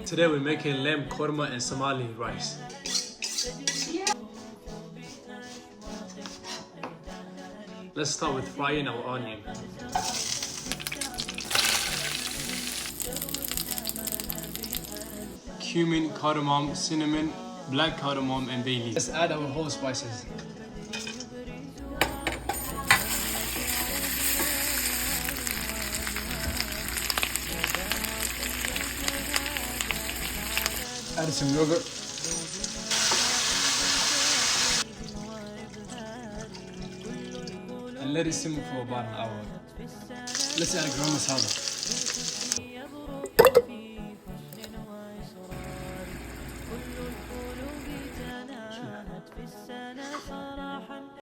Today we're making lamb korma and Somali rice. Let's start with frying our onion. Cumin, cardamom, cinnamon, black cardamom and bay leaf. Let's add our whole spices. Add some yogurt. And let it simmer for about an hour. Let's add garam masala.